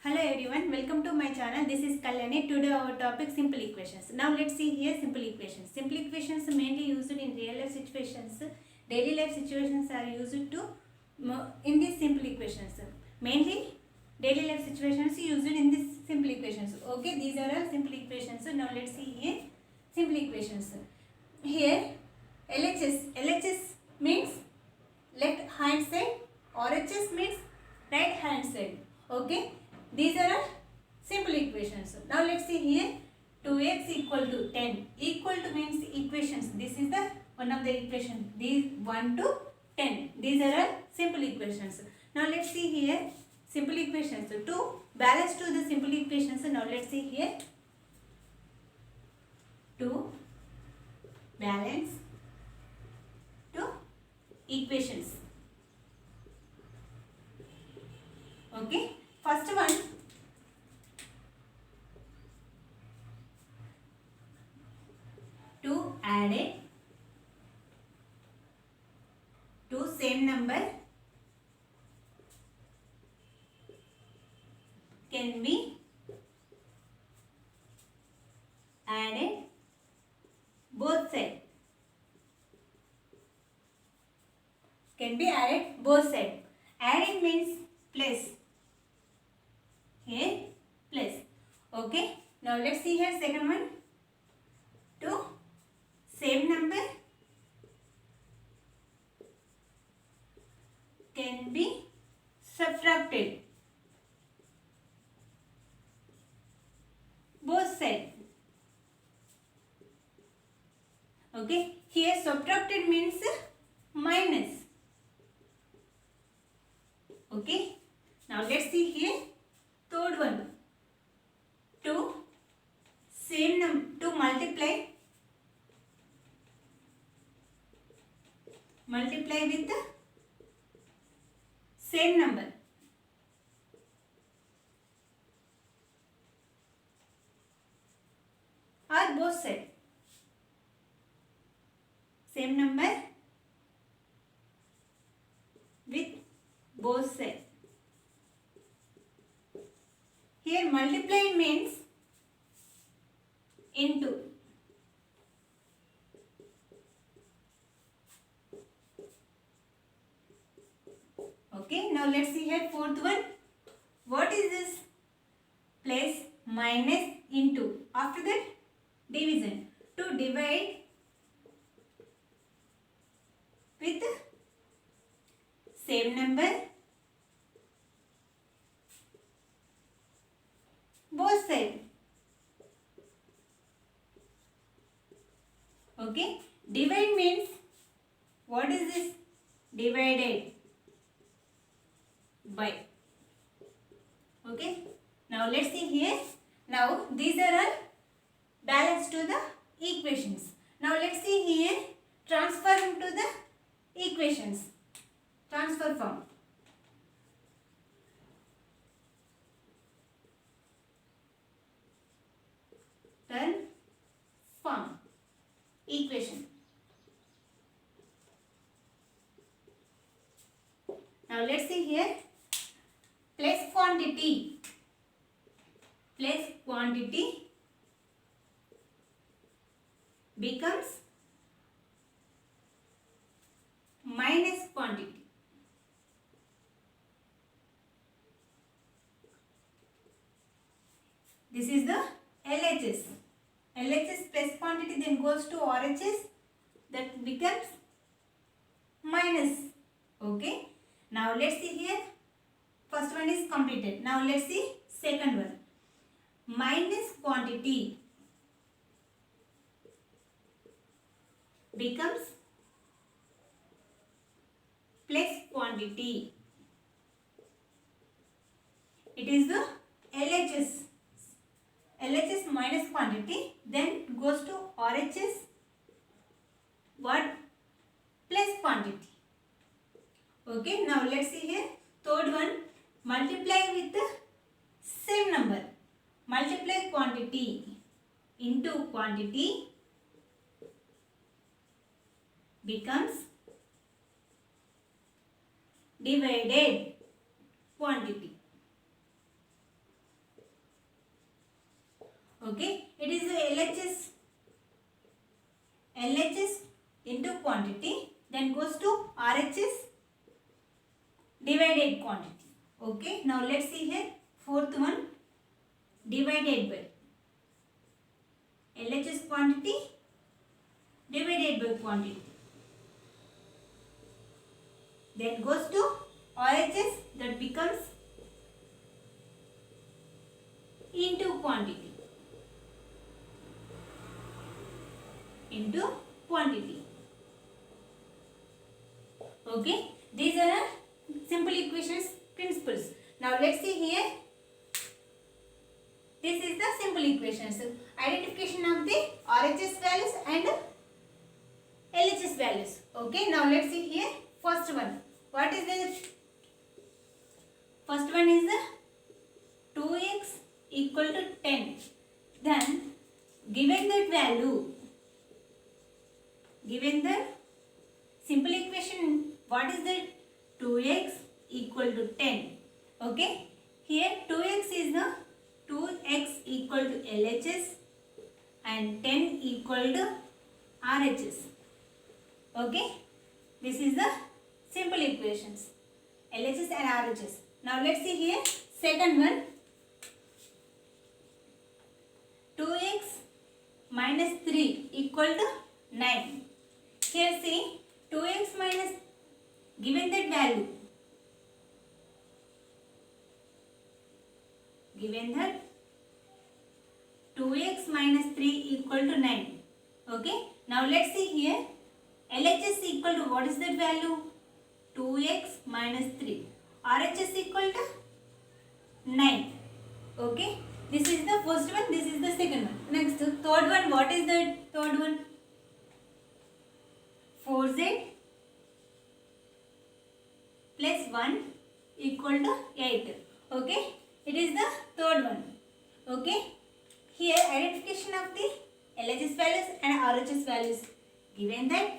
Hello everyone, welcome to my channel. This is Kalyani. Today our topic simple equations. Now let's see here simple equations. Simple equations mainly used in real life situations. Daily life situations are used to in these simple equations. Mainly daily life situations used in these simple equations. Okay, these are all simple equations. Now let's see here simple equations. Here LHS means left hand side, RHS means right hand side. Okay, these are all simple equations. Now let's see here 2x equal to 10. Equal to means equations. This is the one of the equation. These 1 to 10. These are all simple equations. Now let's see here simple equations. So to balance to the simple equations. Now let's see here to balance to equations. Okay, first one to add it to same number can be added both sides. Can be added both sides. Adding means plus. Here plus. Okay. Now let's see here second one. To same number can be subtracted both sides. Okay. Here subtracted means minus. Okay. Now let's see here third one. To same number to multiply with the same number. Or both sides. Same number with both sides. Here multiply means into. Okay, now let's see here fourth one. What is this? Plus, minus, into. After that, division. To divide with same number both sides. Okay, divide means what is this? Divided by. Okay, now let's see here. Now these are all balanced to the equations. Now let's see here transform to the equations. Transfer form. Transform equation. Now let's see here plus quantity becomes minus quantity. This is the LHS. LHS plus quantity then goes to RHS, that becomes minus. Okay. Now let's see here. First one is completed. Now let's see second one. Minus quantity becomes plus quantity. It is the LHS. LHS minus quantity then goes to RHS. What? Plus quantity. Okay, now let's see here. Third one, multiply with the same number. Multiply quantity into quantity becomes divided quantity. Okay, it is LHS into quantity, then goes to RHS divided quantity. Okay, now let's see here, fourth one, divided by LHS quantity divided by quantity, then goes to RHS, that becomes into quantity, into quantity. Okay, these are simple equations principles. Now let's see here, this is the simple equations, identification of the RHS values and LHS values. Okay, now let's see here, first one, what is the first one is the 2x equal to 10. Then given that value, given the simple equation, what is that 2x equal to 10. Okay, here 2x is the 2x equal to LHS and 10 equal to RHS. Okay, this is the simple equations, LHS and RHS. Now let's see here, second one, 2x minus 3 equal to 9. Here see, 2x minus, given that value, given that 2x minus 3 equal to 9. Okay, now let's see here, LHS equal to, what is that value? 2x minus 3. RHS equal to 9. Okay, this is the first one, this is the second one. Next, third one, what is the third one? 4z plus 1 equal to 8. Okay, it is the third one. Okay, here identification of the LHS values and RHS values. Given that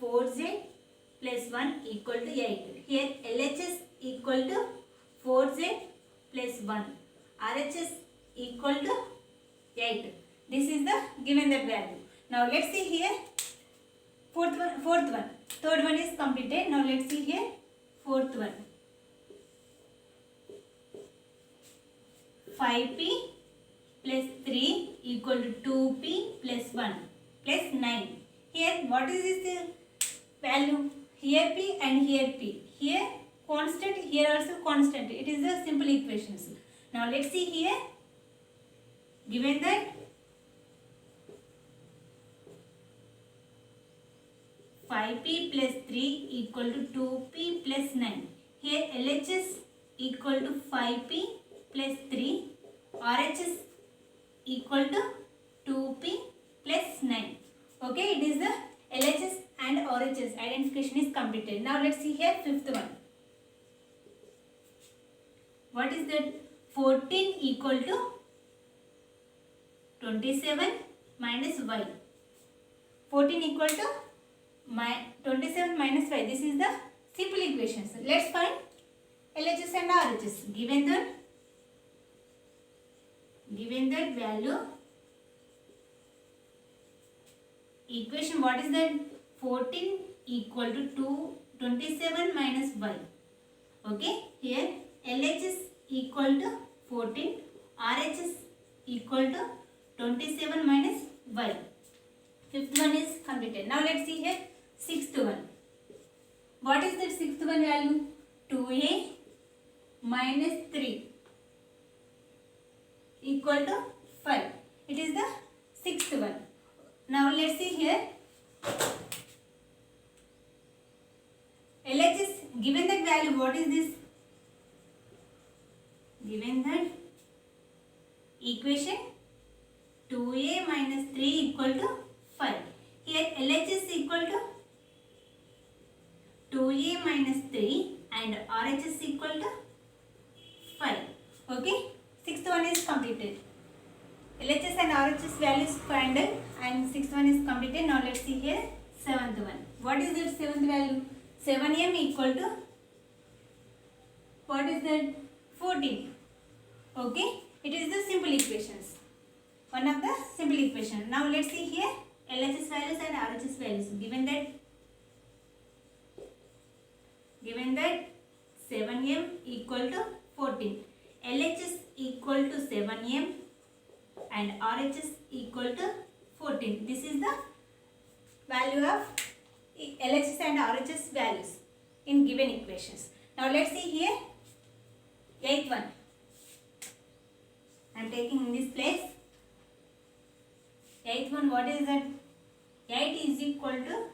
4z plus 1 equal to 8. Here LHS equal to 4z plus 1. RHS equal to 8. This is the given that value. Now let's see here, fourth one. Third one is completed. Now let's see here, fourth one. 5p plus 3 equal to 2p plus 1 plus 9. Here what is this value? Here p and here p. Here constant, here also constant. It is the simple equations. Now let's see here, given that 5p plus 3 equal to 2p plus 9. Here LHS equal to 5p plus 3, RHS equal to 2p plus 9. Okay, it is the LHS and RHS identification is completed. Now let's see here, fifth one. What is that? 14 equal to 27 minus y. 14 equal to 27 minus y. This is the simple equations. Let's find LHS and RHS. Given that value, equation, what is that? 14 equal to 27 minus y. Okay, here LHS equal to 14, RHS equal to 27 minus y. Fifth one is completed. Now let's see here, sixth one. What is that sixth one value? 2a minus 3 equal to 5. It is the sixth one. Now let's see here, LHS, given that value, what is this? Given that equation, 2a minus 3 equal to 5. Here LHS equal to 2a minus 3 and RHS equal to 5. Okay, sixth one is completed. LHS and RHS values find and sixth one is completed. Now let's see here, seventh one. What is that seventh value? 7m equal to, what is that? 14. Okay, it is the simple equations. One of the simple equation. Now let's see here LHS values and RHS values. Given that 7m equal to 14, LHS equal to 7m and RHS equal to 14. This is the value of LHS and RHS values in given equations. Now let's see here 8th one. I am taking in this place. 8th one, what is that? 8 is equal to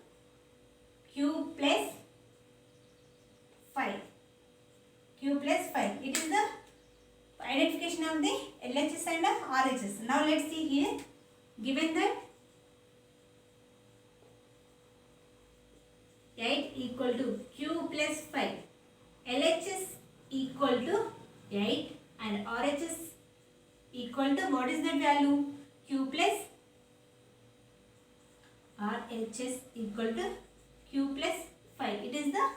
q plus 5. Q plus 5. It is the identification of the LHS and RHS. Now let's see here. Given that 8 equal to q plus 5. LHS equal to 8 and RHS equal to, what is that value? Q plus RHS equal to q plus 5. It is the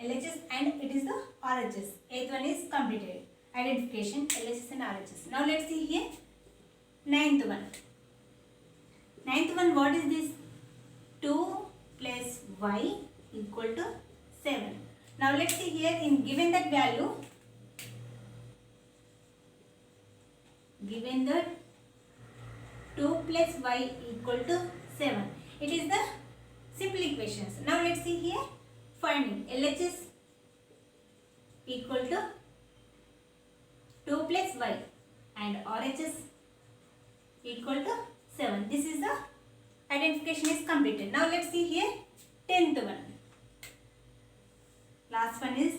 LHS and it is the RHS. 8th one is completed. Identification LHS and RHS. Now let's see here 9th one. 9th one, what is this? 2 plus y equal to 7. Now let's see here, in given that value, given that 2 plus y equal to 7. It is the simple equations. Now let's see here, finding LHS equal to 2 plus y and RHS equal to 7. This is the identification is completed. Now let's see here 10th one. Last one is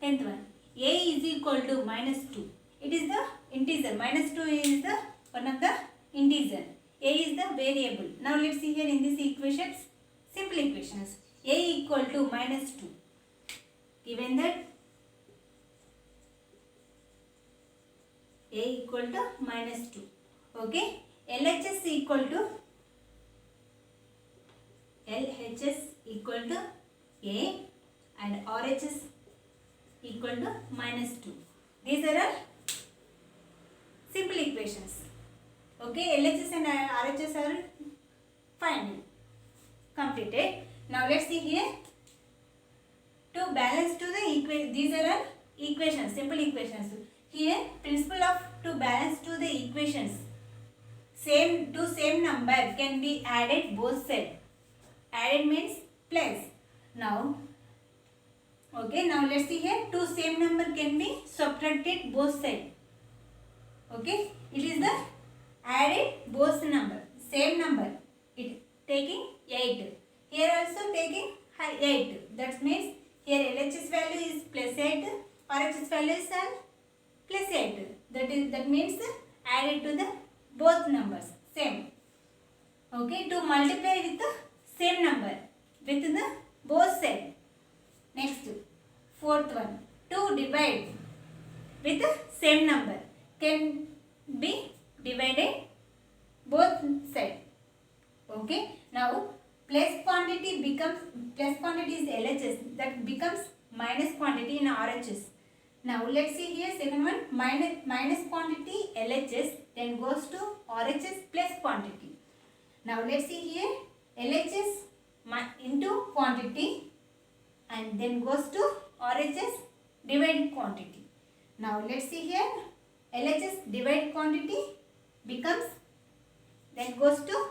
10th one. A is equal to minus 2. It is the integer. Minus 2 is the one of the integer. A is the variable. Now let's see here in these equations, simple equations. A equal to minus 2. Given that A equal to minus 2. Okay. LHS equal to A and RHS equal to minus 2. These are all simple equations. Okay, LHS and RHS are finding completed. Now let's see here, to balance to the these are all equations, simple equations. Here principle of to balance to the equations, same number can be added both sides. Added means plus. Now okay, now let's see here, two same number can be subtracted both sides. Okay, it is the added both number, same number, it taking 8. Here also taking 8. That means here LHS value is plus 8, RHS value is plus 8. That means added to the both numbers same. Okay, to multiply with the same number with the both sides. Next, 4th one, to divide with the same number can be divided both sides. Okay, now plus quantity becomes, plus quantity is LHS, that becomes minus quantity in RHS. Now let's see here, second one, minus quantity LHS then goes to RHS plus quantity. Now let's see here, LHS into quantity and then goes to RHS divided quantity. Now let's see here, LHS divided quantity becomes, then goes to